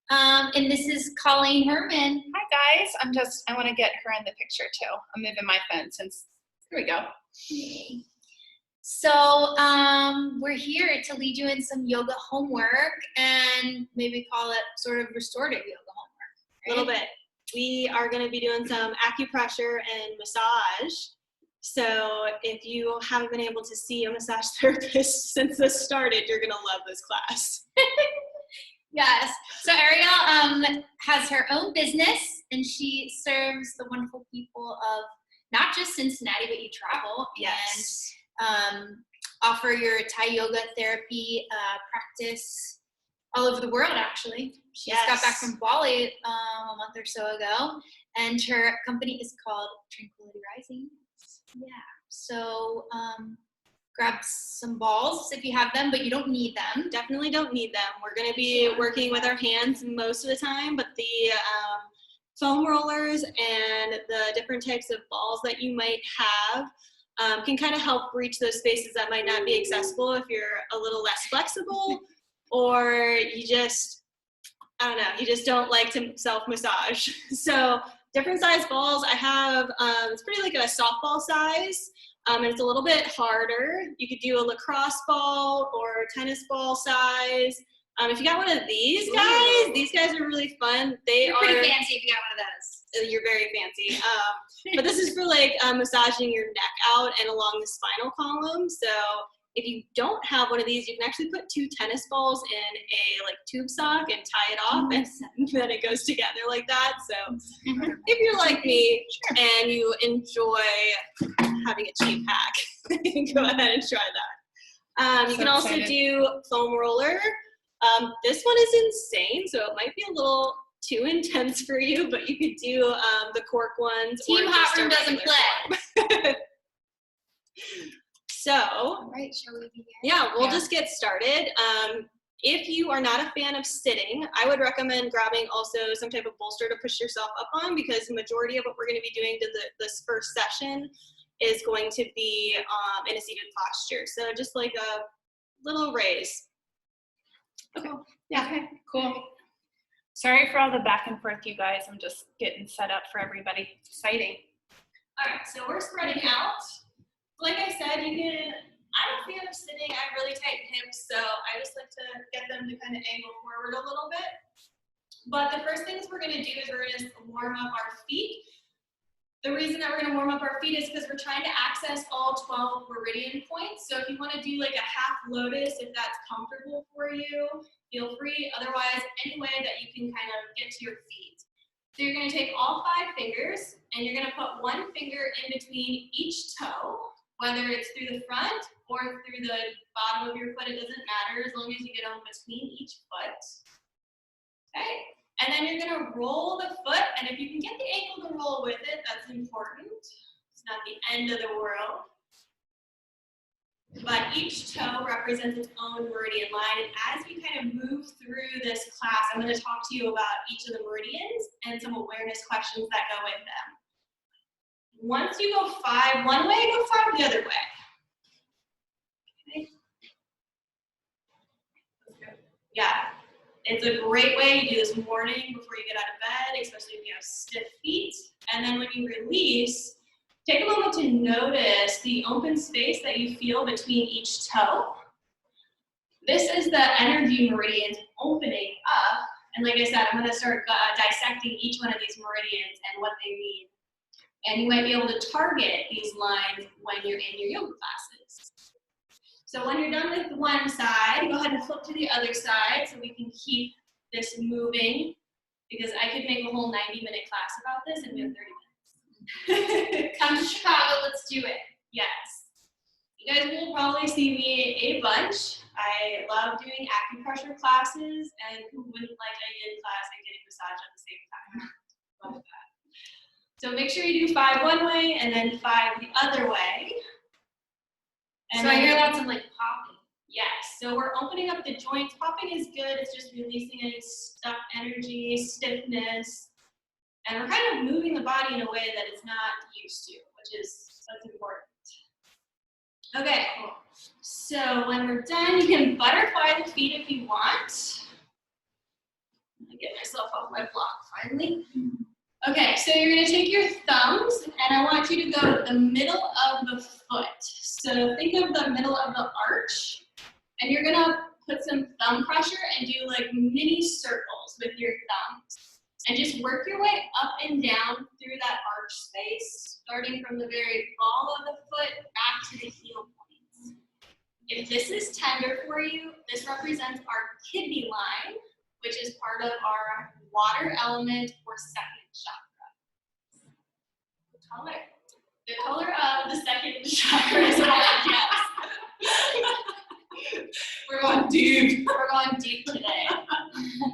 And this is Colleen Herman. Hi guys, I want to get her in the picture too. I'm moving my phone since, here we go. Yay. So we're here to lead you in some yoga homework and maybe call it sort of restorative yoga homework. A little bit. We are going to be doing some acupressure and massage. So if you haven't been able to see a massage therapist since this started, you're going to love this class. Yes. So Arielle has her own business, and she serves the wonderful people of not just Cincinnati, but you travel. Yes. And offer your Thai yoga therapy practice all over the world, actually. She just got back from Bali a month or so ago, and her company is called Tranquility Rising. Yeah. So grab some balls if you have them, but you don't need them. Definitely don't need them. We're going to be working with our hands most of the time, but the foam rollers and the different types of balls that you might have can kind of help reach those spaces that might not be accessible if you're a little less flexible, or you just, I don't know, you just don't like to self-massage. So different size balls. I have, it's pretty like a softball size, and it's a little bit harder. You could do a lacrosse ball or tennis ball size. If you got one of these guys are really fun. You're pretty fancy if you got one of those. You're very fancy. But this is for like massaging your neck out and along the spinal column. So if you don't have one of these, you can actually put 2 tennis balls in a like tube sock and tie it off, and then it goes together like that. So if you're like me and you enjoy having a cheap hack, go ahead and try that. You can also do foam roller. This one is insane, so it might be a little too intense for you, but you could do the cork ones. Team Hot Room doesn't play. So, all right, shall we begin? Yeah, we'll just get started. If you are not a fan of sitting, I would recommend grabbing also some type of bolster to push yourself up on, because the majority of what we're going to be doing to this first session is going to be in a seated posture. So just like a little raise. Okay. Yeah. Okay. Cool. Sorry for all the back and forth, you guys. I'm just getting set up for everybody. It's exciting. All right. So we're spreading out. Like I said, I'm a fan of sitting. I have really tight hips, so I just like to get them to kind of angle forward a little bit. But the first things we're going to do is we're going to warm up our feet. The reason that we're going to warm up our feet is because we're trying to access all 12 meridian points. So if you want to do like a half lotus, if that's comfortable for you, feel free. Otherwise, any way that you can kind of get to your feet. So you're going to take all 5 fingers, and you're going to put 1 finger in between each toe, whether it's through the front or through the bottom of your foot. It doesn't matter as long as you get on between each foot. Okay. And then you're going to roll the foot, and if you can get the ankle to roll with it, that's important. It's not the end of the world. But each toe represents its own meridian line, and as you kind of move through this class, I'm going to talk to you about each of the meridians and some awareness questions that go with them. Once you go 5 one way, go 5 the other way. Okay. Yeah. It's a great way to do this morning before you get out of bed, especially if you have stiff feet. And then when you release, take a moment to notice the open space that you feel between each toe. This is the energy meridians opening up. And like I said, I'm going to start dissecting each one of these meridians and what they mean. And you might be able to target these lines when you're in your yoga classes. So when you're done with one side, go ahead and flip to the other side so we can keep this moving, because I could make a whole 90-minute class about this and we have 30 minutes. Come to Chicago, let's do it. Yes. You guys will probably see me a bunch. I love doing acupressure classes, and who wouldn't like a yin class and getting massage at the same time? Love that. So make sure you do 5 one way and then 5 the other way. And so I hear lots of like popping. Yes, so we're opening up the joints. Popping is good. It's just releasing any stuck energy, stiffness. And we're kind of moving the body in a way that it's not used to, that's important. Okay, cool. So when we're done, you can butterfly the feet if you want. Let me get my myself off my block finally. Okay, so you're gonna take your thumbs and I want you to go to the middle of the foot. So think of the middle of the arch and you're gonna put some thumb pressure and do like mini circles with your thumbs. And just work your way up and down through that arch space, starting from the very ball of the foot back to the heel points. If this is tender for you, this represents our kidney line, which is part of our water element or second chakra. The color of the second chakra is orange, yes. We're going deep. We're going deep today.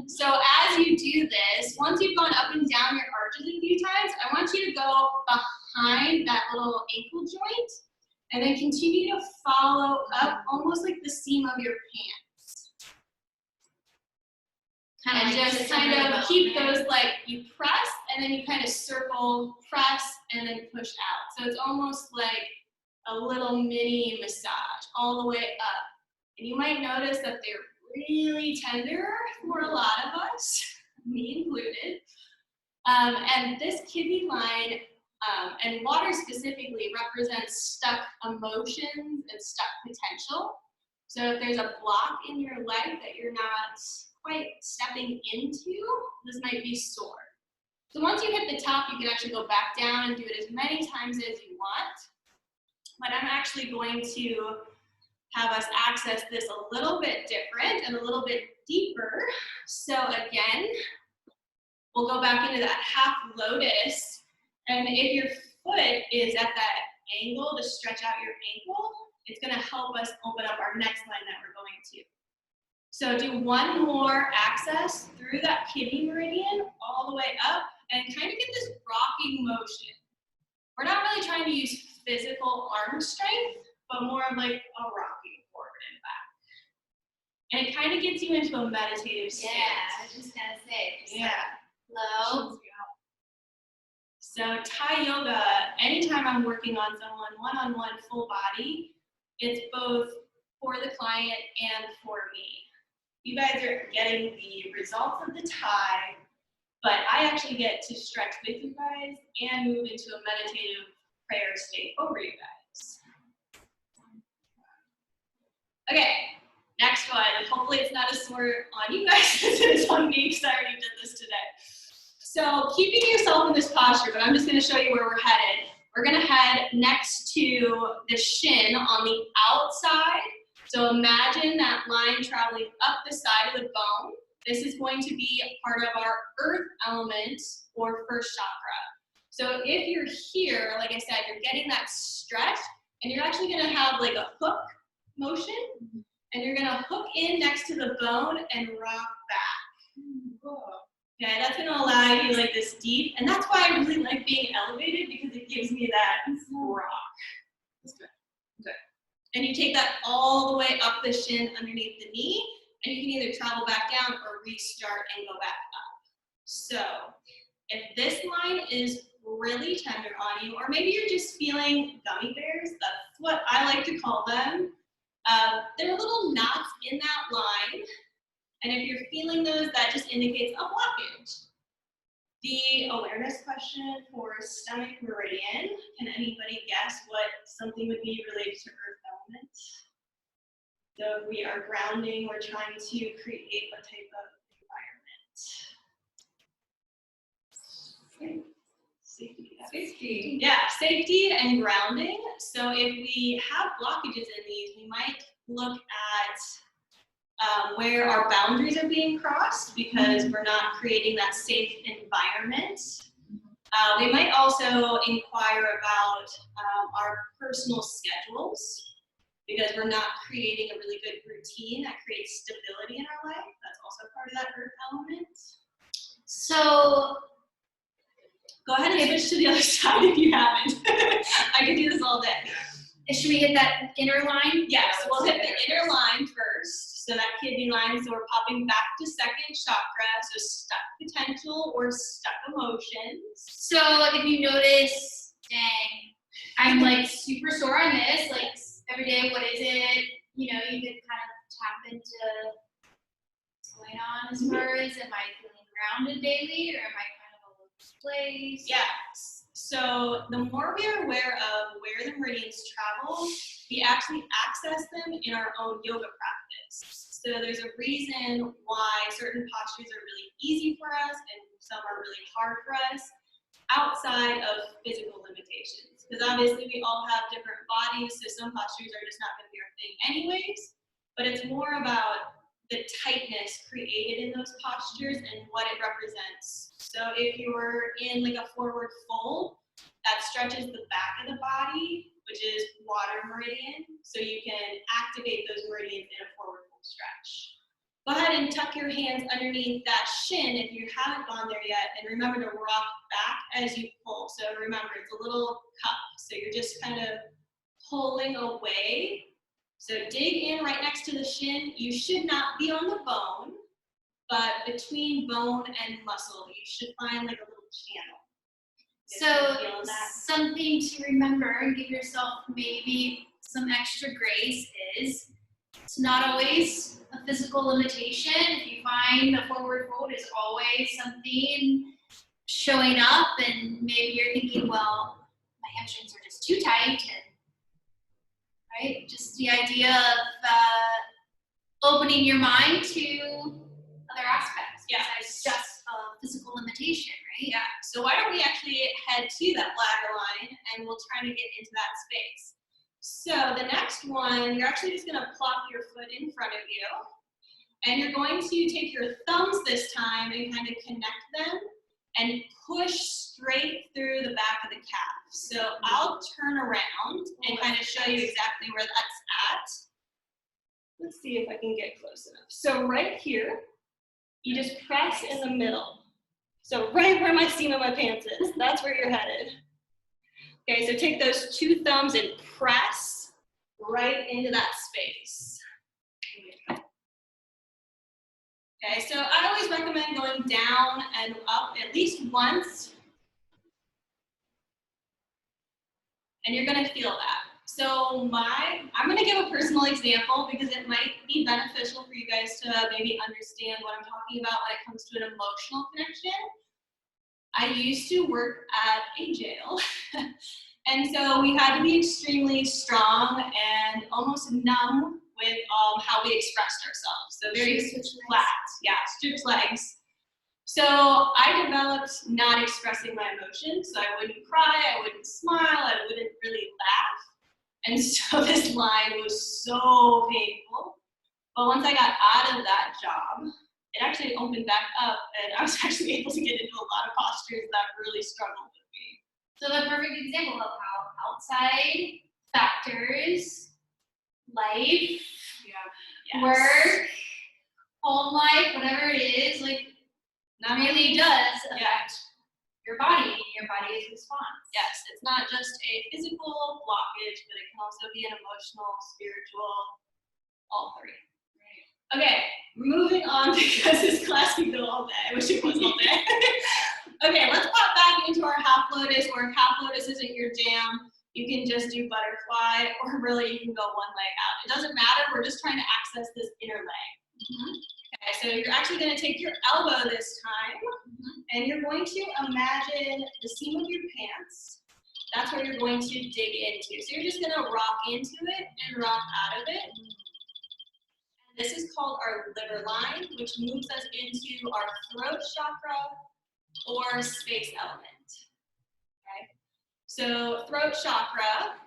So as you do this, once you've gone up and down your arches a few times, I want you to go behind that little ankle joint and then continue to follow up almost like the seam of your pants. And like just kind of keep those like you press and then you kind of circle, press, and then push out. So it's almost like a little mini massage all the way up. And you might notice that they're really tender for a lot of us, me included. And this kidney line and water specifically represents stuck emotions and stuck potential. So if there's a block in your leg that you're not quite stepping into, this might be sore. So once you hit the top, you can actually go back down and do it as many times as you want. But I'm actually going to have us access this a little bit different and a little bit deeper. So again, we'll go back into that half lotus. And if your foot is at that angle to stretch out your ankle, it's gonna help us open up our next line that we're going to. So do one more access through that kidney meridian all the way up and kind of get this rocking motion. We're not really trying to use physical arm strength, but more of like a rocking forward and back. And it kind of gets you into a meditative state. Yeah, I was just gonna say. Yeah. Low. So Thai yoga, anytime I'm working on someone one-on-one full body, it's both for the client and for me. You guys are getting the results of the Thai, but I actually get to stretch with you guys and move into a meditative prayer state over you guys. Okay, next one. Hopefully it's not as sore on you guys as it is on me because I already did this today. So keeping yourself in this posture, but I'm just going to show you where we're headed. We're going to head next to the shin on the outside. So imagine that line traveling up the side of the bone. This is going to be a part of our earth element or first chakra. So if you're here, like I said, you're getting that stretch and you're actually going to have like a hook motion and you're going to hook in next to the bone and rock back. Okay, that's going to allow you like this deep, and that's why I really like being elevated because it gives me that rock. That's good. Good. And you take that all the way up the shin underneath the knee, and you can either travel back down or restart and go back up. So if this line is really tender on you, or maybe you're just feeling gummy bears, that's what I like to call them. There are little knots in that line. And if you're feeling those, that just indicates a blockage. The awareness question for stomach meridian, can anybody guess what something would be related to earth element? So if we are grounding, we're trying to create what type of environment? Safety. Safety. Yeah, safety and grounding. So if we have blockages in these, we might look at where our boundaries are being crossed because we're not creating that safe environment. We might also inquire about our personal schedules because we're not creating a really good routine that creates stability in our life. That's also part of that earth element. So go ahead and switch to the other side if you haven't. I could do this all day. should we hit that inner line? Yes, we'll hit the inner line first. So that kidney line, so we're popping back to second chakra, so stuck potential or stuck emotions. So if you notice, dang, I'm like super sore on this, like every day, what is it? You know, you can kind of tap into what's going on as far as am I feeling grounded daily, or am I kind of all over the place? Yeah. So the more we are aware of where the meridians travel, we actually access them in our own yoga practice. So there's a reason why certain postures are really easy for us and some are really hard for us outside of physical limitations. Because obviously we all have different bodies, so some postures are just not going to be our thing anyways. But it's more about the tightness created in those postures and what it represents. So if you're in like a forward fold, that stretches the back of the body, which is water meridian. So you can activate those meridians in a forward fold stretch. Go ahead and tuck your hands underneath that shin if you haven't gone there yet. And remember to rock back as you pull. So remember, it's a little cup. So you're just kind of pulling away. So dig in right next to the shin. You should not be on the bone, but between bone and muscle, you should find like a little channel. So something to remember and give yourself maybe some extra grace is it's not always a physical limitation. If you find the forward fold is always something showing up and maybe you're thinking, well, my hamstrings are just too tight, and right? Just the idea of opening your mind to other aspects. Yeah. Besides just a physical limitation, right? Yeah, so why don't we actually head to that ladder line and we'll try to get into that space. So the next one, you're actually just gonna plop your foot in front of you and you're going to take your thumbs this time and kind of connect them and push straight through the back of the calf. So I'll turn around and kind of show you exactly where that's at. Let's see if I can get close enough. So right here, you just press in the middle. So right where my seam of my pants is, that's where you're headed. Okay, so take those two thumbs and press right into that space. Okay, so I always recommend going down and up at least once. And you're gonna feel that. So I'm gonna give a personal example because it might be beneficial for you guys to maybe understand what I'm talking about when it comes to an emotional connection. I used to work at a jail, and so we had to be extremely strong and almost numb with how we expressed ourselves. So very flat, yeah, stripped legs. So I developed not expressing my emotions. So I wouldn't cry, I wouldn't smile, I wouldn't really laugh. And so this line was so painful. But once I got out of that job, it actually opened back up and I was actually able to get into a lot of postures that really struggled with me. So the perfect example of how outside factors, life, work, home life, whatever it is, like that really does affect your body and your body's response. Yes, it's not just a physical blockage, but it can also be an emotional, spiritual, all three. Okay, moving on because this class can go all day. I wish it was all day. Okay, let's pop back into our half lotus, or if half lotus isn't your jam, you can just do butterfly, or really you can go one leg out. It doesn't matter, we're just trying to access this inner leg. Okay, so you're actually gonna take your elbow this time, and you're going to imagine the seam of your pants. That's where you're going to dig into. So you're just gonna rock into it and rock out of it. This is called our liver line, which moves us into our throat chakra or space element. Okay? So throat chakra,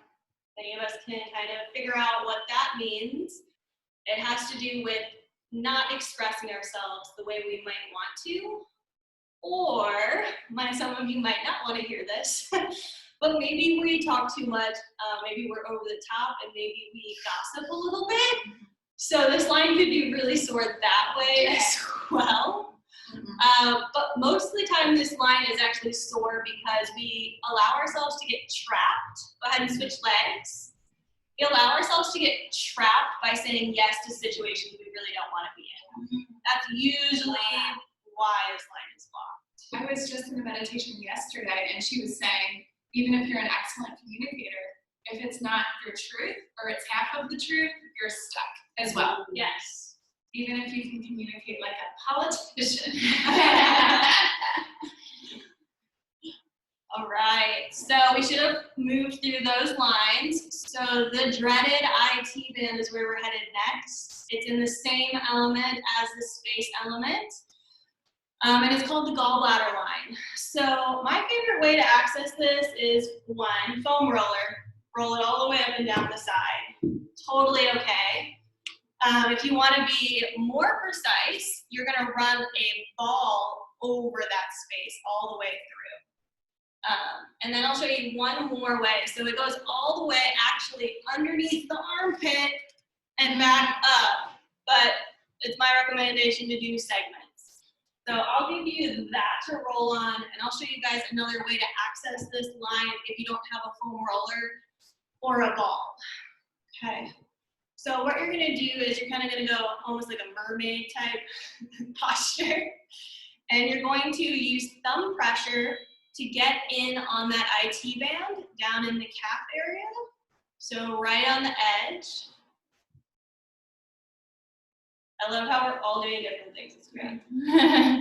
many of us can kind of figure out what that means. It has to do with not expressing ourselves the way we might want to, or some of you might not want to hear this, but maybe we talk too much, maybe we're over the top, and maybe we gossip a little bit. So this line could be really sore that way as well. But most of the time this line is actually sore because we allow ourselves to get trapped. Go ahead and switch legs. We allow ourselves to get trapped by saying yes to situations we really don't want to be in. That's usually why this line is blocked. I was just in a meditation yesterday and she was saying, even if you're an excellent communicator, if it's not your truth or it's half of the truth, you're stuck as well. Yes. Even if you can communicate like a politician. So we should have moved through those lines. So the dreaded IT band is where we're headed next. It's in the same element as the space element. And it's called the gallbladder line. So my favorite way to access this is one, foam roller. Roll it all the way up and down the side. Totally okay. If you want to be more precise, you're going to run a ball over that space all the way through. And then I'll show you one more way. So it goes all the way actually underneath the armpit and back up. But it's my recommendation to do segments. So I'll give you that to roll on, and I'll show you guys another way to access this line if you don't have a foam roller or a ball. Okay. So what you're gonna do is you're kind of gonna go almost like a mermaid type posture. And you're going to use thumb pressure to get in on that IT band down in the calf area. So right on the edge. I love how we're all doing different things, it's great.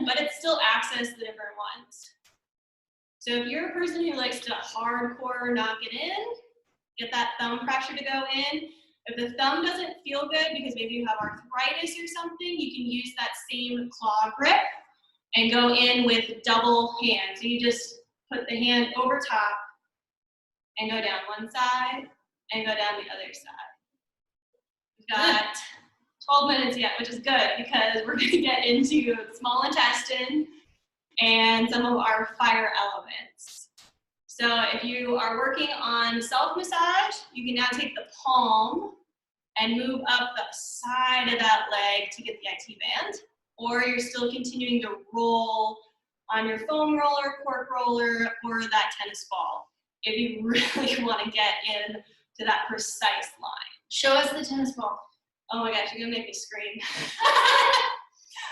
But it's still access the different ones. So if you're a person who likes to hardcore knock it in, get that thumb pressure to go in. If the thumb doesn't feel good because maybe you have arthritis or something, you can use that same claw grip and go in with double hand. So you just put the hand over top and go down one side and go down the other side. We've got 12 minutes yet, which is good because we're going to get into the small intestine and some of our fire elements. So if you are working on self-massage, you can now take the palm and move up the side of that leg to get the IT band, or you're still continuing to roll on your foam roller, cork roller, or that tennis ball if you really want to get in to that precise line. Show us the tennis ball. Oh my gosh, you're gonna make me scream.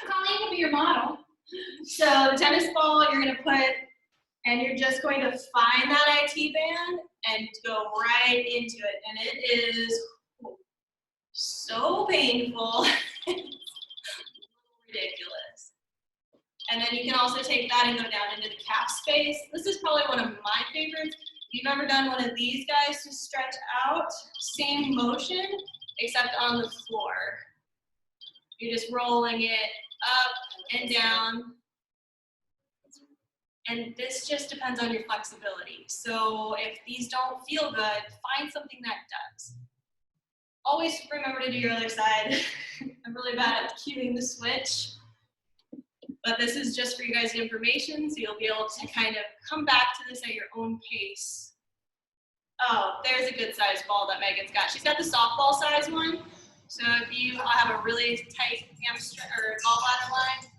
Colleen will be your model. So the tennis ball you're gonna put, and you're just going to find that IT band and go right into it. And it is so painful, ridiculous. And then you can also take that and go down into the calf space. This is probably one of my favorites. If you've ever done one of these guys to stretch out, same motion, except on the floor. You're just rolling it up and down. And this just depends on your flexibility. So if these don't feel good, find something that does. Always remember to do your other side. I'm really bad at cueing the switch. But this is just for you guys' information, so you'll be able to kind of come back to this at your own pace. Oh, there's a good size ball that Megan's got. She's got the softball size one. So if you have a really tight hamstring or gallbladder line,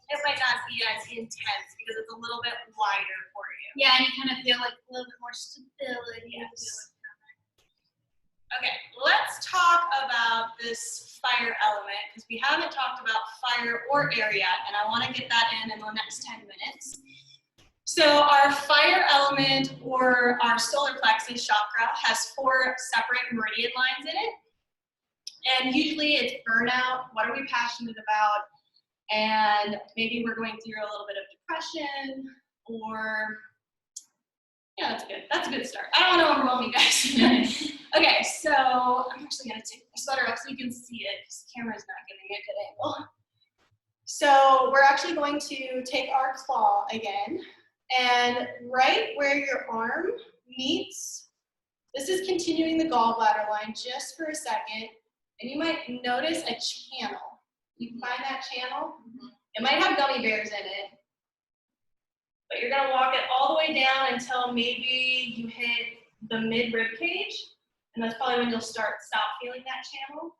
it might not be as intense because it's a little bit wider for you. Yeah, and you kind of feel like a little bit more stability. Yes. Okay, let's talk about this fire element because we haven't talked about fire or air yet, and I want to get that in the next 10 minutes. So our fire element or our solar plexus chakra has 4 separate meridian lines in it. And usually it's burnout, what are we passionate about, and maybe we're going through a little bit of depression or, yeah, that's good. That's a good start. I don't want to overwhelm you guys. Okay, so I'm actually going to take my sweater off so you can see it because the camera's not giving me a good angle. So we're actually going to take our claw again, and right where your arm meets, this is continuing the gallbladder line just for a second, and you might notice a channel. You can find that channel? It might have gummy bears in it, but you're going to walk it all the way down until maybe you hit the mid-rib cage, and that's probably when you'll stop feeling that channel.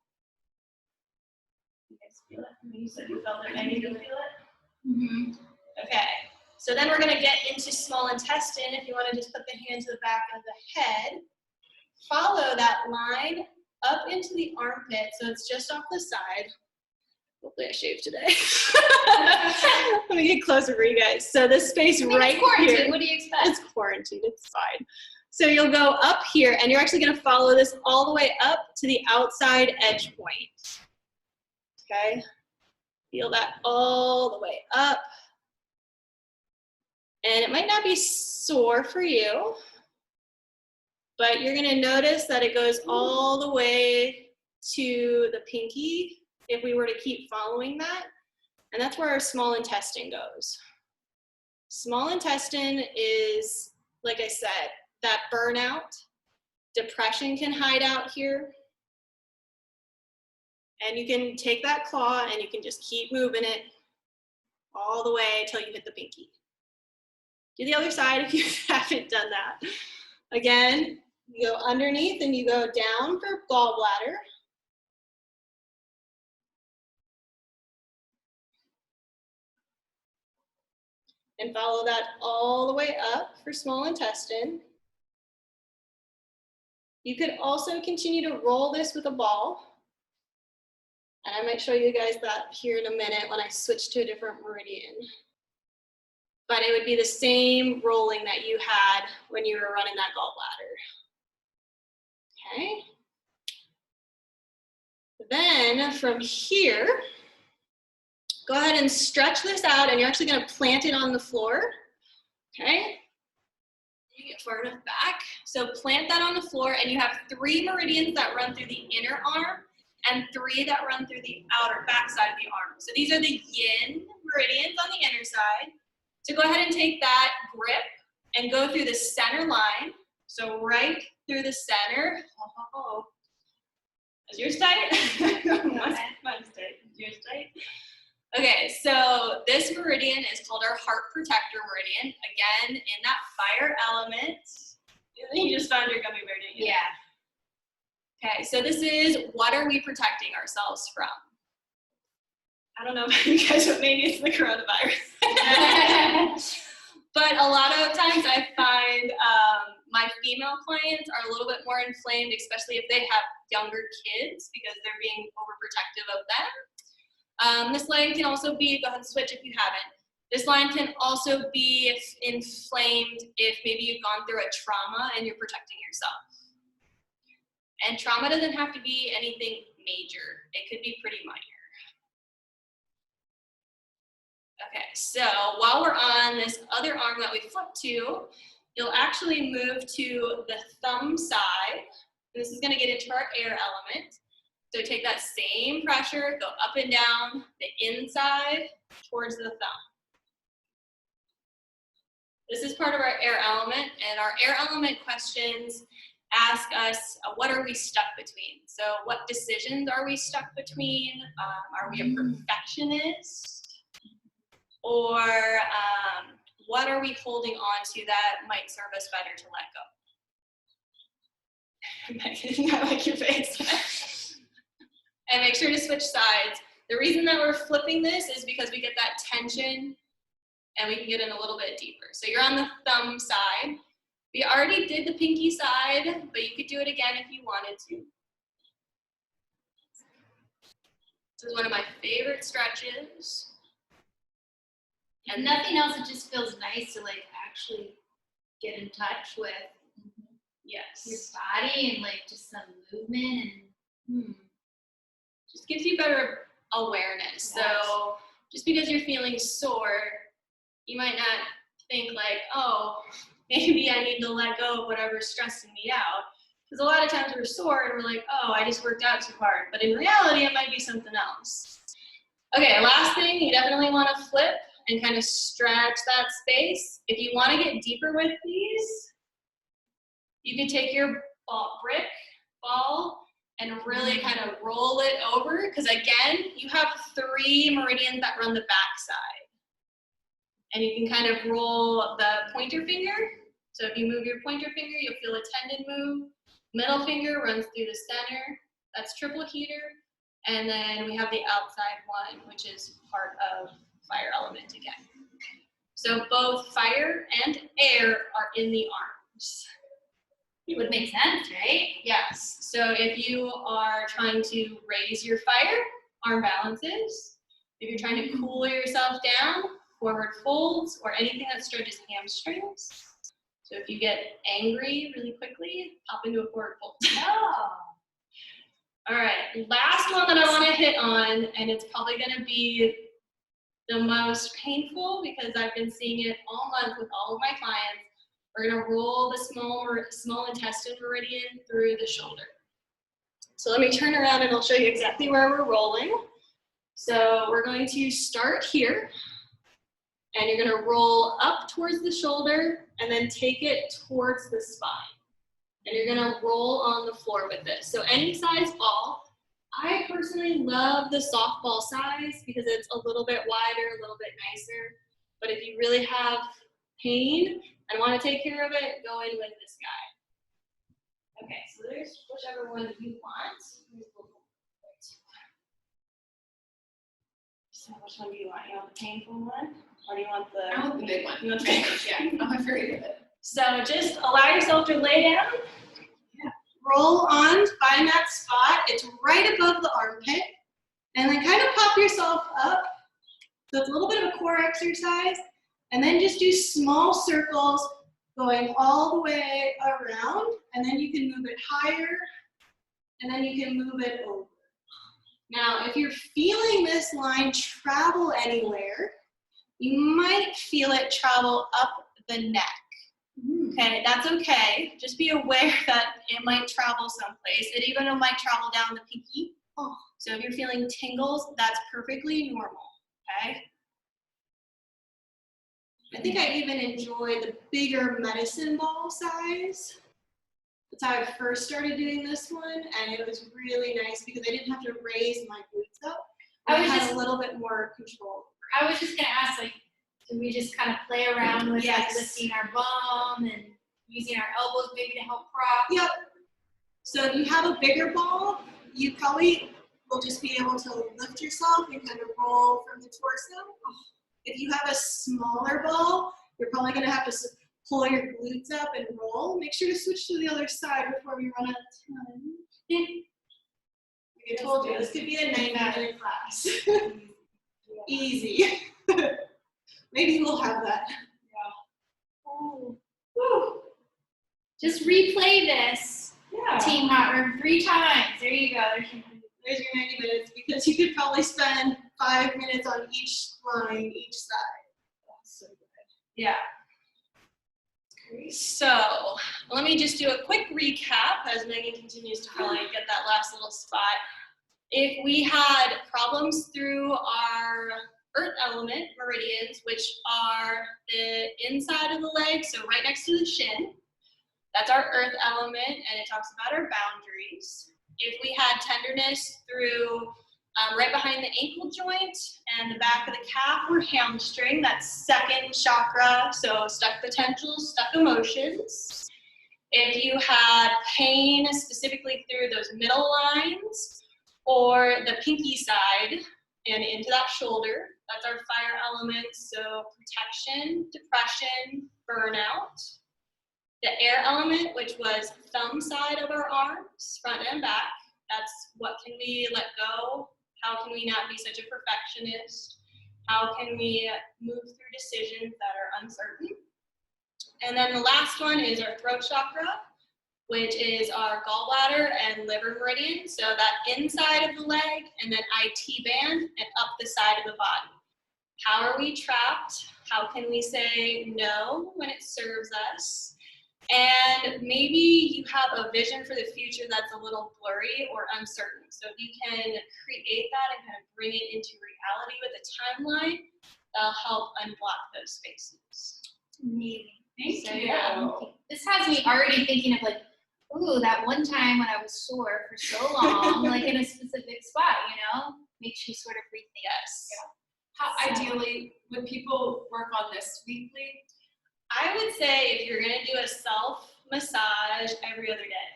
You guys feel it? You said you felt it, maybe you feel it? Mm-hmm. Okay, so then we're going to get into small intestine. If you want to just put the hand to the back of the head, follow that line up into the armpit, so it's just off the side. Hopefully I shaved today. Let me get closer for you guys. So this space right here. What do you expect? It's quarantined, it's fine. So you'll go up here and you're actually gonna follow this all the way up to the outside edge point. Okay, feel that all the way up. And it might not be sore for you, but you're gonna notice that it goes all the way to the pinky if we were to keep following that. And that's where our small intestine goes. Small intestine is, like I said, that burnout. Depression can hide out here. And you can take that claw and you can just keep moving it all the way until you hit the pinky. Do the other side if you haven't done that. Again, you go underneath and you go down for gallbladder. And follow that all the way up for small intestine. You could also continue to roll this with a ball. And I might show you guys that here in a minute when I switch to a different meridian. But it would be the same rolling that you had when you were running that gallbladder. Okay. Then from here, go ahead and stretch this out, and you're actually going to plant it on the floor. Okay. You get far enough back. So plant that on the floor, and you have 3 meridians that run through the inner arm and 3 that run through the outer back side of the arm. So these are the yin meridians on the inner side. So go ahead and take that grip and go through the center line. So right through the center. Oh. Is yours tight? Mine's tight. Is yours tight? Okay, so this meridian is called our heart protector meridian. Again, in that fire element. You just found your gummy bear, didn't you? Yeah. Okay, so this is, what are we protecting ourselves from? I don't know about you guys, but maybe it's the coronavirus. But a lot of times I find my female clients are a little bit more inflamed, especially if they have younger kids, because they're being overprotective of them. This line can also be, go ahead and switch if you haven't. This line can also be inflamed if maybe you've gone through a trauma and you're protecting yourself. And trauma doesn't have to be anything major. It could be pretty minor. Okay, so while we're on this other arm that we flipped to, you'll actually move to the thumb side. This is going to get into our air element. So take that same pressure, go up and down the inside towards the thumb. This is part of our air element, and our air element questions ask us, what are we stuck between? So what decisions are we stuck between? Are we a perfectionist? Or what are we holding on to that might serve us better to let go? Not like your face. And make sure to switch sides. The reason that we're flipping this is because we get that tension and we can get in a little bit deeper. So you're on the thumb side. We already did the pinky side, but you could do it again if you wanted to. This is one of my favorite stretches. And nothing else, it just feels nice to like actually get in touch with your body and like just some movement and just gives you better awareness. Yes. So just because you're feeling sore, you might not think like, oh, maybe I need to let go of whatever's stressing me out. Because a lot of times we're sore and we're like, oh, I just worked out too hard. But in reality, it might be something else. Okay, last thing, you definitely want to flip and kind of stretch that space. If you want to get deeper with these, you can take your brick ball and really kind of roll it over, because again, you have 3 meridians that run the back side. And you can kind of roll the pointer finger. So if you move your pointer finger, you'll feel a tendon move. Middle finger runs through the center. That's triple heater. And then we have the outside one, which is part of fire element again. So both fire and air are in the arms. it would make sense, right? Yes. So if you are trying to raise your fire, arm balances. If you're trying to cool yourself down, forward folds, or anything that stretches hamstrings. So if you get angry really quickly, hop into a forward fold. Oh. All right, last one that I want to hit on, and it's probably going to be the most painful, because I've been seeing it all month with all of my clients. We're gonna roll the small intestine meridian through the shoulder. So let me turn around and I'll show you exactly where we're rolling. So we're going to start here, and you're gonna roll up towards the shoulder and then take it towards the spine. And you're gonna roll on the floor with this. So any size ball. I personally love the softball size because it's a little bit wider, a little bit nicer. But if you really have pain and want to take care of it, go in with this guy. Okay, so there's whichever one you want. So which one do you want? You want the painful one? Or do you want the... I want the big one. You want the big one? Yeah, I'm afraid of it. So just allow yourself to lay down. Roll on, find that spot. It's right above the armpit. And then kind of pop yourself up. So it's a little bit of a core exercise. And then just do small circles going all the way around. And then you can move it higher. And then you can move it over. Now, if you're feeling this line travel anywhere, you might feel it travel up the neck. Okay, that's okay. Just be aware that it might travel someplace. It even might travel down the pinky. So if you're feeling tingles, that's perfectly normal, okay? I think I even enjoy the bigger medicine ball size. That's how I first started doing this one, and it was really nice because I didn't have to raise my glutes up. I had a little bit more control. I was just gonna ask, like, do we just kind of play around with like lifting our bum and using our elbows maybe to help prop? Yep. So if you have a bigger ball, you probably will just be able to lift yourself and kind of roll from the torso. If you have a smaller ball, you're probably going to have to pull your glutes up and roll. Make sure to switch to the other side before we run out of time. Like I told you, this could be a 90-minute class. Easy. Maybe we'll have that. Yeah. Oh. Woo. Just replay this team hot room 3 times. There you go. There's your 90 minutes, because you could probably spend 5 minutes on each line, each side. That's so good. Yeah. So let me just do a quick recap as Megan continues to highlight, get that last little spot. If we had problems through our earth element meridians, which are the inside of the leg, so right next to the shin, that's our earth element, and it talks about our boundaries. If we had tenderness through right behind the ankle joint and the back of the calf or hamstring, that's second chakra, so stuck potentials, stuck emotions. If you had pain specifically through those middle lines or the pinky side and into that shoulder, that's our fire element, so protection, depression, burnout. The air element, which was thumb side of our arms, front and back, that's what can we let go? How can we not be such a perfectionist? How can we move through decisions that are uncertain? And then the last one is our throat chakra, which is our gallbladder and liver meridian. So that inside of the leg and then IT band and up the side of the body. How are we trapped? How can we say no when it serves us? And maybe you have a vision for the future that's a little blurry or uncertain. So if you can create that and kind of bring it into reality with a timeline, that'll help unblock those spaces. Amazing. Thank you. Yeah, this has me already thinking of like, ooh, that one time when I was sore for so long, like in a specific spot, you know, makes you sort of rethink. Yes. Yeah. How ideally would people work on this weekly? I would say if you're going to do a self massage every other day.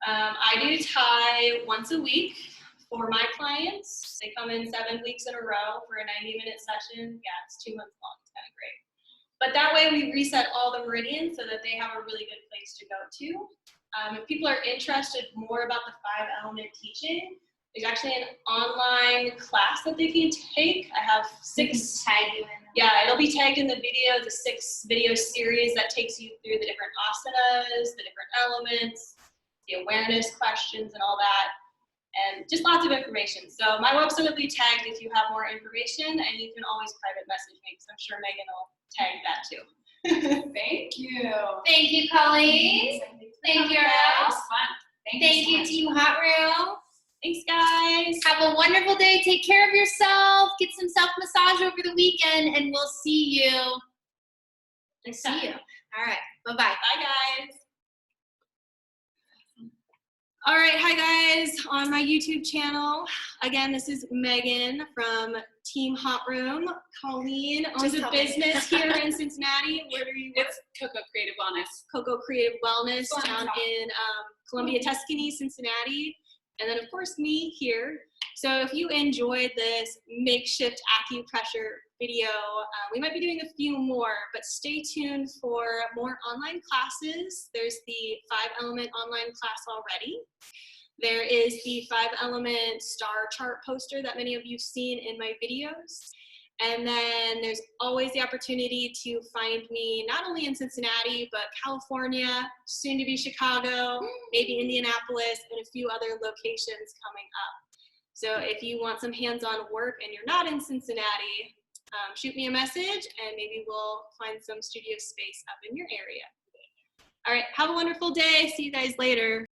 I do Thai once a week for my clients. They come in 7 weeks in a row for a 90-minute session. Yeah, it's 2 months long. It's kind of great. But that way we reset all the meridians so that they have a really good place to go to. If people are interested more about the 5-element teaching, there's actually an online class that they can take. I have 6. Tag you in. Yeah, it'll be tagged in the video, the 6-video series that takes you through the different asanas, the different elements, the awareness questions and all that. and just lots of information. So my website will be tagged if you have more information, and you can always private message me because I'm sure Megan will tag that too. Thank you. Thank you, Colleen. Thank you, That Arielle. was fun. Thank so you, much. Team Hot Room. Thanks, guys. Have a wonderful day. Take care of yourself. Get some self-massage over the weekend, and we'll see you. Next time. All right. Bye-bye. Bye, guys. All right, hi guys, on my YouTube channel. Again, this is Megan from Team Hot Room. Colleen owns a business here in Cincinnati. Where do you work? It's Coco Creative Wellness. Coco Creative Wellness Go on, down talk. in Columbia, Tuscany, Cincinnati. And then of course me here. So if you enjoyed this makeshift acupressure video, we might be doing a few more, but stay tuned for more online classes. There's the 5-element online class already. There is the 5-element star chart poster that many of you've seen in my videos. And then there's always the opportunity to find me not only in Cincinnati, but California, soon to be Chicago, maybe Indianapolis, and a few other locations coming up. So if you want some hands-on work and you're not in Cincinnati, shoot me a message and maybe we'll find some studio space up in your area. All right, have a wonderful day. See you guys later.